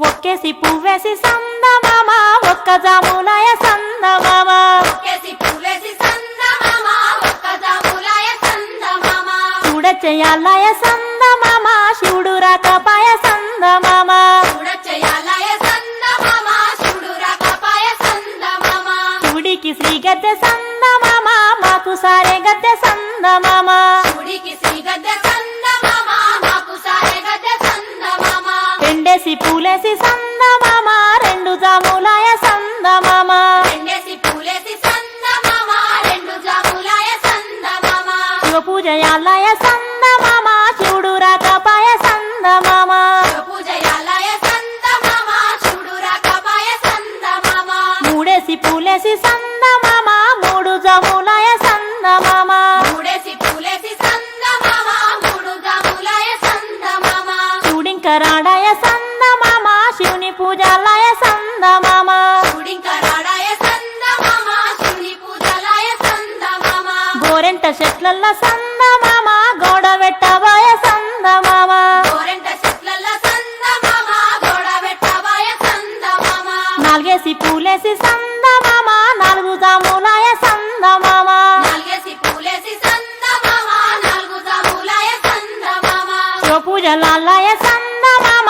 ఒక్కేసి పువ్వేసి సందమామ ఒక్క జాములాయ సందమామ చూడచెయ్యాలయ సందమామ శివుడు రాకపాయ సందమామ శివుడికి శ్రీ గద్దె సందమామ మాకు సారే గద్దె సందమామ రెండేసి పూలేసి సందమామ రెండు జాములాయ సందమామ శివ పూజయాలయ సందమామ శివుడు రాకపాయ సందమామ మూడేసి పూలేసి సందమామ మూడు జాములాయ సందమామ శివుడింకరాడాయ సందమామ శివుని పూజాలయ సందమామ గోరెంట చెట్లల్ల సందమామ గోడ వెట్టబాయ సందమామ నాలుగేసి పూలేసి సందమామ నాలుగు జాములాయ సందమామ శివ పూజలాలయ సందమామ